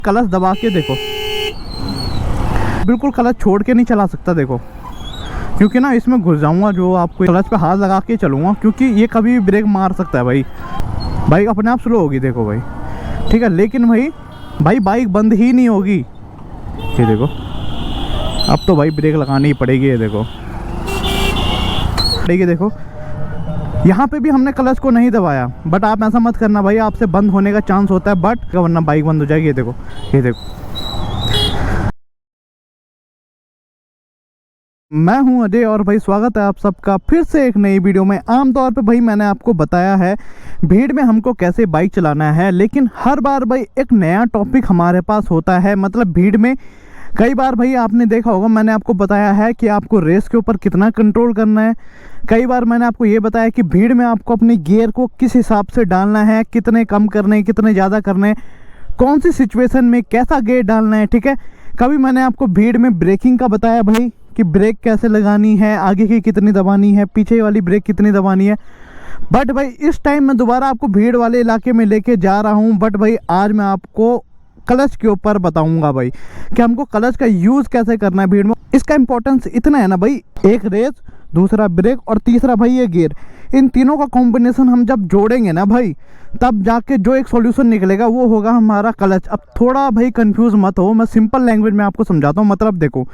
Clutch दबा के देखो, बिल्कुल क्लच छोड़ के नहीं चला सकता देखो, क्योंकि ना इसमें घुस जाऊंगा। जो आपको क्लच पे हाथ लगा के चलूँगा, क्योंकि ये कभी भी ब्रेक मार सकता है भाई। बाइक अपने आप स्लो होगी देखो भाई, ठीक है। लेकिन भाई बाइक बंद ही नहीं होगी। ये देखो, अब तो भाई ब्रेक लगानी ही पड़ेगी। ये देखो देखो, यहाँ पे भी हमने क्लच को नहीं दबाया, बट आप ऐसा मत करना भाई, आपसे बंद होने का चांस होता है, बट वरना बाइक बंद हो जाएगी। ये देखो, ये देखो। मैं हूं अजय और भाई स्वागत है आप सबका फिर से एक नई वीडियो में। आमतौर पे भाई मैंने आपको बताया है भीड़ में हमको कैसे बाइक चलाना है, लेकिन हर बार भाई एक नया टॉपिक हमारे पास होता है। मतलब भीड़ में कई बार भाई आपने देखा होगा, मैंने आपको बताया है कि आपको रेस के ऊपर कितना कंट्रोल करना है। कई बार मैंने आपको ये बताया कि भीड़ में आपको अपनी गियर को किस हिसाब से डालना है, कितने कम करने, कितने ज़्यादा करने, कौन सी सिचुएशन में कैसा गियर डालना है, ठीक है। कभी मैंने आपको भीड़ में ब्रेकिंग का बताया भाई कि ब्रेक कैसे लगानी है, आगे की कितनी दबानी है, पीछे वाली ब्रेक कितनी दबानी है। बट भाई इस टाइम मैं दोबारा आपको भीड़ वाले इलाके में लेके जा रहा हूँ। बट भाई आज मैं आपको क्लच के ऊपर बताऊंगा भाई कि हमको क्लच का यूज़ कैसे करना है भीड़ में। इसका इंपॉर्टेंस इतना है ना भाई, एक रेस, दूसरा ब्रेक और तीसरा भाई ये गियर, इन तीनों का कॉम्बिनेशन हम जब जोड़ेंगे ना भाई, तब जाके जो एक सॉल्यूशन निकलेगा वो होगा हमारा क्लच। अब थोड़ा भाई कंफ्यूज मत हो, मैं सिंपल लैंग्वेज में आपको समझाता हूँ। मतलब देखो,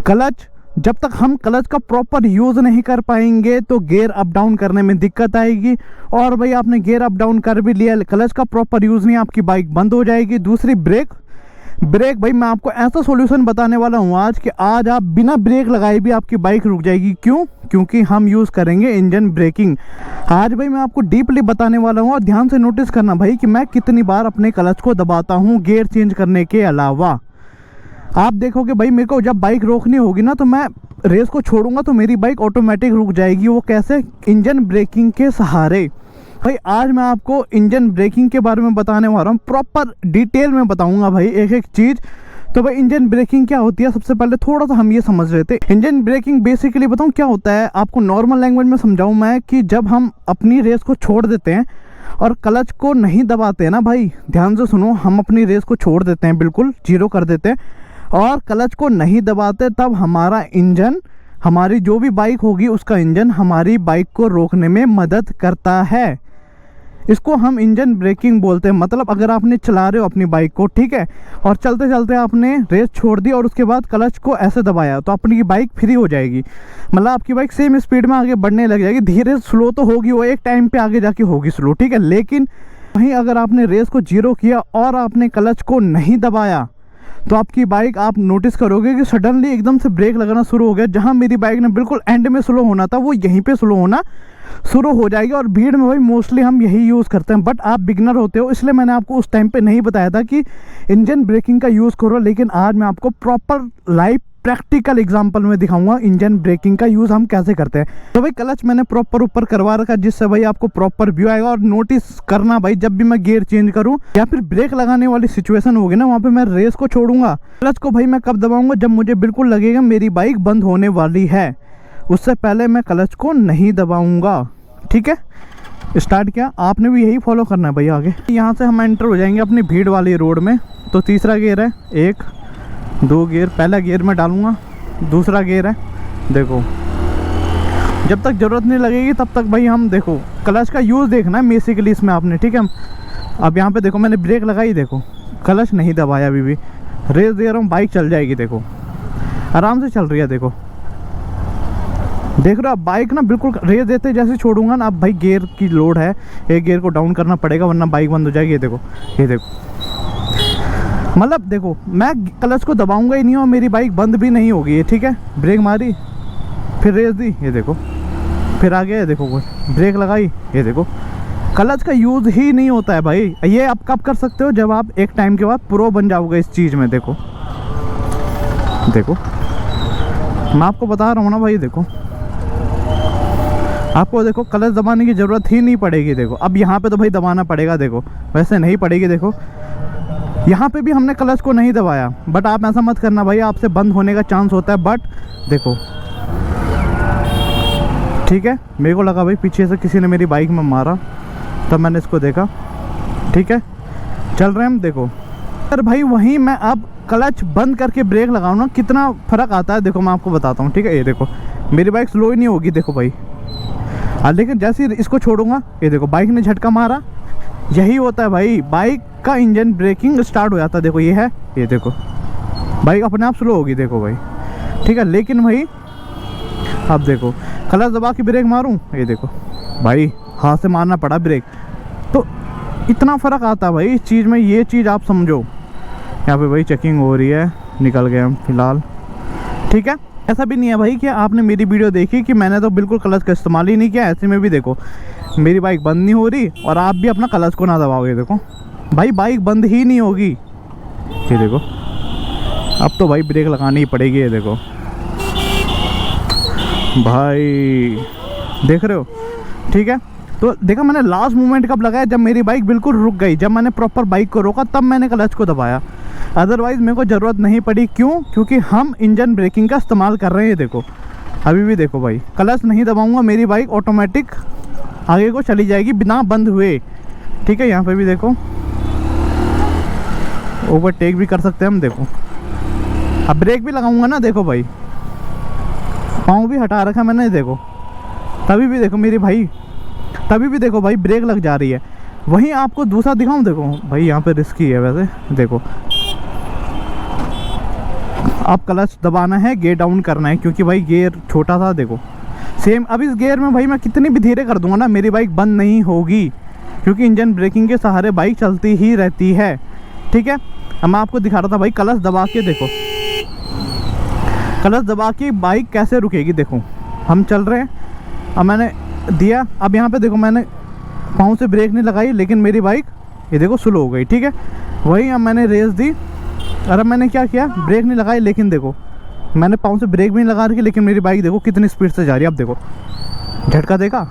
क्लच जब तक हम क्लच का प्रॉपर यूज़ नहीं कर पाएंगे तो गियर अप डाउन करने में दिक्कत आएगी। और भाई आपने गियर अप डाउन कर भी लिया, क्लच का प्रॉपर यूज़ नहीं, आपकी बाइक बंद हो जाएगी। दूसरी ब्रेक भाई मैं आपको ऐसा सॉल्यूशन बताने वाला हूँ आज कि आज आप बिना ब्रेक लगाए भी आपकी बाइक रुक जाएगी। क्यों? क्योंकि हम यूज़ करेंगे इंजन ब्रेकिंग। आज भाई मैं आपको डीपली बताने वाला हूँ, और ध्यान से नोटिस करना भाई कि मैं कितनी बार अपने क्लच को दबाता हूँ गियर चेंज करने के अलावा। आप देखोगे भाई, मेरे को जब बाइक रोकनी होगी ना तो मैं रेस को छोड़ूंगा तो मेरी बाइक ऑटोमेटिक रुक जाएगी। वो कैसे? इंजन ब्रेकिंग के सहारे। भाई आज मैं आपको इंजन ब्रेकिंग के बारे में बताने वाला हूँ, प्रॉपर डिटेल में बताऊंगा भाई एक एक चीज़। तो भाई इंजन ब्रेकिंग क्या होती है, सबसे पहले थोड़ा सा हम ये समझ रहे थे। इंजन ब्रेकिंग बेसिकली बताऊँ क्या होता है, आपको नॉर्मल लैंग्वेज में समझाऊँ मैं, कि जब हम अपनी रेस को छोड़ देते हैं और क्लच को नहीं दबाते हैं ना भाई, ध्यान से सुनो, हम अपनी रेस को छोड़ देते हैं, बिल्कुल जीरो कर देते हैं और क्लच को नहीं दबाते, तब हमारा इंजन, हमारी जो भी बाइक होगी उसका इंजन हमारी बाइक को रोकने में मदद करता है। इसको हम इंजन ब्रेकिंग बोलते हैं। मतलब अगर आपने चला रहे हो अपनी बाइक को, ठीक है, और चलते चलते आपने रेस छोड़ दी और उसके बाद क्लच को ऐसे दबाया, तो अपनी बाइक फ्री हो जाएगी। मतलब आपकी बाइक सेम स्पीड में आगे बढ़ने लग जाएगी। धीरे स्लो तो होगी वो, एक टाइम पे आगे जाके होगी स्लो, ठीक है। लेकिन वहीं अगर आपने रेस को जीरो किया और आपने क्लच को नहीं दबाया तो आपकी बाइक, आप नोटिस करोगे कि सडनली एकदम से ब्रेक लगाना शुरू हो गया। जहां मेरी बाइक ने बिल्कुल एंड में स्लो होना था, वो यहीं पे स्लो होना शुरू हो जाएगी। और भीड़ में भाई मोस्टली हम यही यूज़ करते हैं। बट आप बिगनर होते हो, इसलिए मैंने आपको उस टाइम पे नहीं बताया था कि इंजन ब्रेकिंग का यूज़ करो। लेकिन आज मैं आपको प्रॉपर लाइव प्रैक्टिकल एग्जांपल में दिखाऊंगा इंजन ब्रेकिंग का यूज़ हम कैसे करते हैं। तो भाई क्लच मैंने प्रॉपर ऊपर करवा रखा, जिससे भाई आपको प्रॉपर व्यू आएगा। और नोटिस करना भाई, जब भी मैं गियर चेंज करूं या फिर ब्रेक लगाने वाली सिचुएशन होगी ना, वहाँ पे मैं रेस को छोड़ूंगा। क्लच को भाई मैं कब दबाऊंगा? जब मुझे बिल्कुल लगेगा मेरी बाइक बंद होने वाली है, उससे पहले मैं क्लच को नहीं दबाऊंगा, ठीक है। स्टार्ट किया, आपने भी यही फॉलो करना है भाई। आगे यहाँ से हम एंटर हो जाएंगे अपनी भीड़ वाली रोड में। तो तीसरा गियर है, 1 2 गियर, पहला गियर में डालूंगा, दूसरा गियर है। देखो जब तक ज़रूरत नहीं लगेगी तब तक भाई हम, देखो क्लच का यूज़ देखना है बेसिकली इसमें आपने, ठीक है। अब यहाँ पे देखो मैंने ब्रेक लगाई, देखो क्लच नहीं दबाया, अभी भी रेस दे रहा हूँ, बाइक चल जाएगी। देखो आराम से चल रही है, देखो देख रहे हो। अब बाइक ना बिल्कुल रेस देते जैसे छोड़ूंगा ना, अब भाई गियर की लोड है, एक गियर को डाउन करना पड़ेगा वरना बाइक बंद हो जाएगी। ये देखो, ये देखो, मतलब देखो मैं क्लच को दबाऊंगा ही नहीं और मेरी बाइक बंद भी नहीं होगी, ठीक है। ब्रेक मारी, फिर रेस दी, ये देखो, फिर आगे ये देखो, ब्रेक लगाई, ये देखो। क्लच का यूज़ ही नहीं होता है भाई। ये आप कब कर सकते हो? जब आप एक टाइम के बाद प्रो बन जाओगे इस चीज़ में। देखो देखो मैं आपको बता रहा हूँ ना भाई, देखो आपको देखो क्लच दबाने की ज़रूरत ही नहीं पड़ेगी। देखो अब यहाँ पे तो भाई दबाना पड़ेगा, देखो वैसे नहीं पड़ेगी। देखो यहाँ पे भी हमने क्लच को नहीं दबाया, बट आप ऐसा मत करना भाई, आपसे बंद होने का चांस होता है। बट देखो ठीक है, मेरे को लगा भाई पीछे से किसी ने मेरी बाइक में मारा, तब मैंने इसको देखा, ठीक है। चल रहे हैं हम, देखो अगर भाई वहीं मैं अब क्लच बंद करके ब्रेक लगाऊँ ना, कितना फ़र्क आता है देखो मैं आपको बताता हूँ, ठीक है। ये देखो मेरी बाइक स्लो ही नहीं होगी देखो भाई, लेकिन जैसे ही इसको छोड़ूंगा ये देखो बाइक ने झटका मारा। यही होता है भाई, बाइक का इंजन ब्रेकिंग स्टार्ट हो जाता है। देखो ये है, ये देखो बाइक अपने आप स्लो होगी देखो भाई, ठीक है। लेकिन भाई अब देखो क्लच दबा के ब्रेक मारूं, ये देखो भाई हाथ से मारना पड़ा ब्रेक, तो इतना फ़र्क आता है भाई इस चीज़ में। ये चीज़ आप समझो। यहाँ पे भाई चेकिंग हो रही है, निकल गए हम फिलहाल, ठीक है। ऐसा भी नहीं है भाई कि आपने मेरी वीडियो देखी कि मैंने तो बिल्कुल क्लच का इस्तेमाल ही नहीं किया। ऐसे में भी देखो मेरी बाइक बंद नहीं हो रही और आप भी अपना क्लच को ना दबाओगे, देखो भाई बाइक बंद ही नहीं होगी। ये देखो अब तो भाई ब्रेक लगानी ही पड़ेगी। ये देखो भाई देख रहे हो, ठीक है। तो देखा मैंने लास्ट मोमेंट कब लगाया, जब मेरी बाइक बिल्कुल रुक गई, जब मैंने प्रॉपर बाइक को रोका तब मैंने क्लच को दबाया। अदरवाइज़ मेरे को ज़रूरत नहीं पड़ी। क्यों? क्योंकि हम इंजन ब्रेकिंग का इस्तेमाल कर रहे हैं। देखो अभी भी देखो भाई क्लच नहीं दबाऊंगा, मेरी बाइक ऑटोमेटिक आगे को चली जाएगी बिना बंद हुए, ठीक है। यहाँ पे भी देखो ओवरटेक भी कर सकते हैं हम। देखो अब ब्रेक भी लगाऊंगा ना, देखो भाई पाँव भी हटा रखा मैंने, देखो तभी भी देखो मेरी भाई, तभी भी देखो भाई ब्रेक लग जा रही है। वहीं आपको दूसरा दिखाऊं, देखो भाई यहाँ पे रिस्की है वैसे। देखो आप क्लच दबाना है, गियर डाउन करना है, क्योंकि भाई गियर छोटा था। देखो सेम अब इस गियर में भाई मैं कितनी भी धीरे कर दूंगा ना, मेरी बाइक बंद नहीं होगी, क्योंकि इंजन ब्रेकिंग के सहारे बाइक चलती ही रहती है, ठीक है। अब मैं आपको दिखा रहा था भाई क्लच दबा के, देखो क्लच दबा के बाइक कैसे रुकेगी। देखो हम चल रहे हैं, अब मैंने दिया, अब यहाँ पे देखो मैंने पाँव से ब्रेक नहीं लगाई, लेकिन मेरी बाइक ये देखो स्लो हो गई, ठीक है। वही अब मैंने रेस दी और अब मैंने क्या किया, ब्रेक नहीं लगाई, लेकिन देखो मैंने पाँव से ब्रेक भी नहीं लगा रखी, लेकिन मेरी बाइक देखो कितनी स्पीड से जा रही है। अब देखो झटका देखा,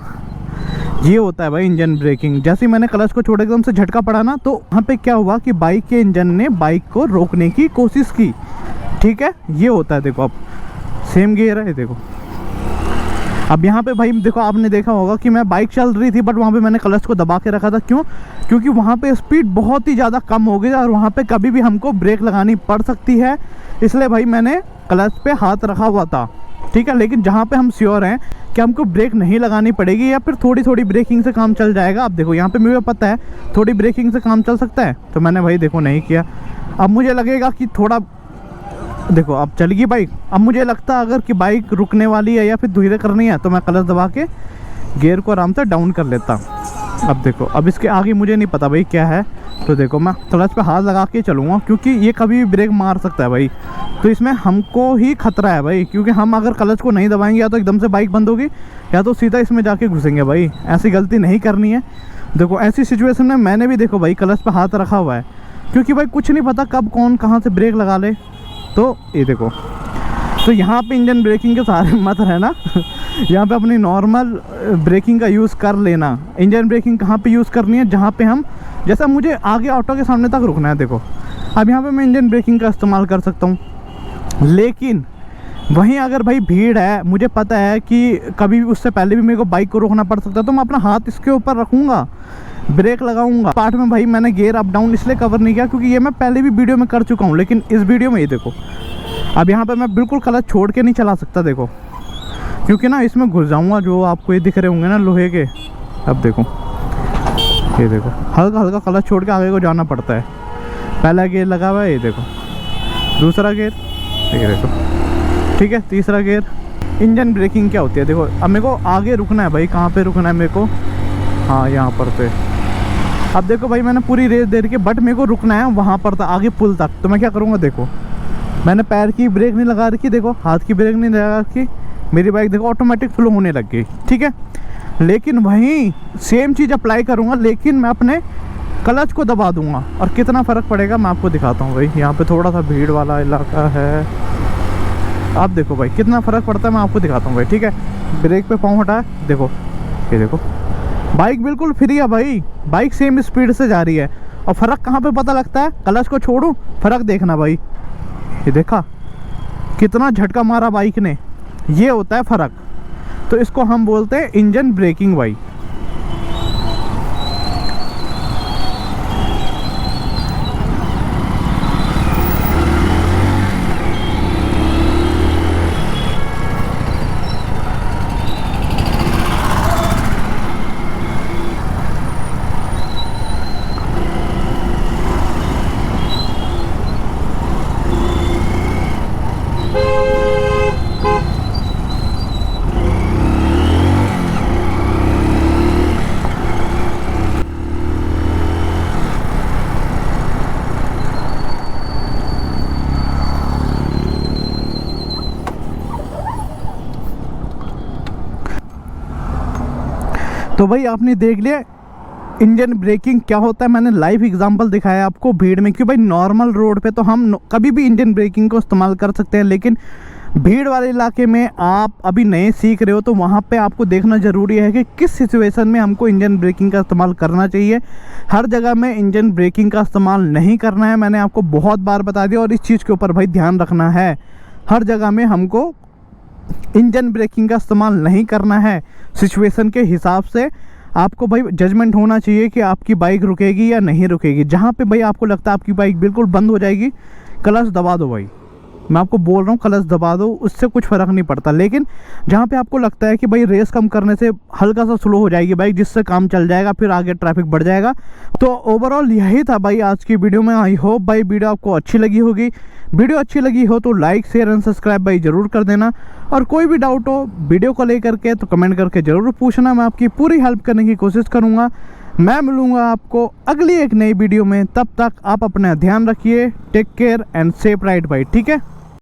ये होता है भाई इंजन ब्रेकिंग। जैसे ही मैंने क्लच को छोड़ एकदम से झटका पड़ा ना, तो वहाँ पे क्या हुआ कि बाइक के इंजन ने बाइक को रोकने की कोशिश की, ठीक है। ये होता है, देखो अब सेम गियर है, देखो अब यहाँ पे भाई देखो आपने देखा होगा कि मैं बाइक चल रही थी, बट वहाँ पे मैंने क्लच को दबा के रखा था। क्यों? क्योंकि वहाँ पे स्पीड बहुत ही ज़्यादा कम हो गई और वहाँ पे कभी भी हमको ब्रेक लगानी पड़ सकती है, इसलिए भाई मैंने क्लच पे हाथ रखा हुआ था, ठीक है। लेकिन जहाँ पे हम श्योर हैं कि हमको ब्रेक नहीं लगानी पड़ेगी या फिर थोड़ी थोड़ी ब्रेकिंग से काम चल जाएगा। अब देखो यहाँ पे मुझे पता है थोड़ी ब्रेकिंग से काम चल सकता है, तो मैंने भाई देखो नहीं किया। अब मुझे लगेगा कि थोड़ा, देखो अब चलेगी बाइक। अब मुझे लगता है अगर कि बाइक रुकने वाली है या फिर धीरे करनी है, तो मैं क्लच दबा के गियर को आराम से डाउन कर लेता। अब देखो अब इसके आगे मुझे नहीं पता भाई क्या है, तो देखो मैं क्लच पे हाथ लगा के चलूँगा, क्योंकि ये कभी भी ब्रेक मार सकता है भाई, तो इसमें हमको ही खतरा है भाई। क्योंकि हम अगर क्लच को नहीं दबाएंगे या तो एकदम से बाइक बंद होगी या तो सीधा इसमें जाके घुसेंगे भाई। ऐसी गलती नहीं करनी है। देखो ऐसी सिचुएशन में मैंने भी देखो भाई क्लच पे हाथ रखा हुआ है, क्योंकि भाई कुछ नहीं पता कब कौन कहाँ से ब्रेक लगा ले। तो ये देखो, तो यहाँ पे इंजन ब्रेकिंग के सहारे मत रहना यहाँ पे अपनी नॉर्मल ब्रेकिंग का यूज़ कर लेना। इंजन ब्रेकिंग कहाँ पे यूज़ करनी है, जहाँ पे हम, जैसा मुझे आगे ऑटो के सामने तक रुकना है, देखो अब यहाँ पे मैं इंजन ब्रेकिंग का इस्तेमाल कर सकता हूँ। लेकिन वहीं अगर भाई भीड़ है, मुझे पता है कि कभी भी उससे पहले भी मेरे को बाइक को रोकना पड़ सकता है, तो मैं अपना हाथ इसके ऊपर रखूँगा, ब्रेक लगाऊंगा। पार्ट में भाई मैंने गियर अप डाउन इसलिए कवर नहीं किया क्योंकि ये मैं पहले भी वीडियो में कर चुका हूँ, लेकिन इस वीडियो में ये देखो अब यहाँ पे मैं बिल्कुल क्लच छोड़ के नहीं चला सकता, देखो क्योंकि ना इसमें घुस जाऊँगा, जो आपको ये दिख रहे होंगे ना लोहे के। अब देखो ये देखो हल्का हल्का क्लच छोड़ के आगे को जाना पड़ता है। पहला गियर लगा हुआ है, ये देखो दूसरा गियर, ये देखो ठीक है, तीसरा गियर। इंजन ब्रेकिंग क्या होती है, देखो अब मेरे को आगे रुकना है भाई, कहाँ पे रुकना है मेरे को, हाँ यहाँ पर पे। अब देखो भाई मैंने पूरी रेस दे रखी है, बट मेरे को रुकना है वहाँ पर था आगे पुल तक। तो मैं क्या करूँगा, देखो मैंने पैर की ब्रेक नहीं लगा रखी, देखो हाथ की ब्रेक नहीं लगा रखी, मेरी बाइक देखो ऑटोमेटिक फ्लो होने लग गई, ठीक है। लेकिन वहीं सेम चीज़ अप्लाई करूँगा, लेकिन मैं अपने क्लच को दबा दूँगा, और कितना फ़र्क पड़ेगा मैं आपको दिखाता हूँ भाई। यहाँ पे थोड़ा सा भीड़ वाला इलाका है, आप देखो भाई कितना फ़र्क पड़ता है, मैं आपको दिखाता हूँ भाई, ठीक है। ब्रेक पे पाँव हटाया, देखो ये देखो बाइक बिल्कुल फ्री है भाई, बाइक सेम स्पीड से जा रही है। और फ़र्क कहाँ पे पता लगता है, क्लच को छोड़ूँ, फ़र्क देखना भाई, ये देखा कितना झटका मारा बाइक ने, ये होता है फ़र्क। तो इसको हम बोलते हैं इंजन ब्रेकिंग भाई। तो भाई आपने देख लिया इंजन ब्रेकिंग क्या होता है, मैंने लाइव एग्जांपल दिखाया आपको भीड़ में कि भाई नॉर्मल रोड पे तो हम कभी भी इंजन ब्रेकिंग को इस्तेमाल कर सकते हैं, लेकिन भीड़ वाले इलाके में आप अभी नए सीख रहे हो तो वहाँ पे आपको देखना ज़रूरी है कि किस सिचुएशन में हमको इंजन ब्रेकिंग का इस्तेमाल करना चाहिए। हर जगह में इंजन ब्रेकिंग का इस्तेमाल नहीं करना है, मैंने आपको बहुत बार बता दिया, और इस चीज़ के ऊपर भाई ध्यान रखना है। हर जगह में हमको इंजन ब्रेकिंग का इस्तेमाल नहीं करना है। सिचुएशन के हिसाब से आपको भाई जजमेंट होना चाहिए कि आपकी बाइक रुकेगी या नहीं रुकेगी। जहाँ पे भाई आपको लगता है आपकी बाइक बिल्कुल बंद हो जाएगी, क्लच दबा दो भाई, मैं आपको बोल रहा हूँ क्लच दबा दो, उससे कुछ फ़र्क नहीं पड़ता। लेकिन जहाँ पे आपको लगता है कि भाई रेस कम करने से हल्का सा स्लो हो जाएगी बाइक, जिससे काम चल जाएगा, फिर आगे ट्रैफिक बढ़ जाएगा। तो ओवरऑल यही था भाई आज की वीडियो में। आई होप भाई वीडियो आपको अच्छी लगी होगी। वीडियो अच्छी लगी हो तो लाइक शेयर एंड सब्सक्राइब भाई ज़रूर कर देना, और कोई भी डाउट हो वीडियो को लेकर के तो कमेंट करके ज़रूर पूछना, मैं आपकी पूरी हेल्प करने की कोशिश करूँगा। मैं मिलूँगा आपको अगली एक नई वीडियो में, तब तक आप अपना ध्यान रखिए। Take care and safe ride भाई, ठीक है।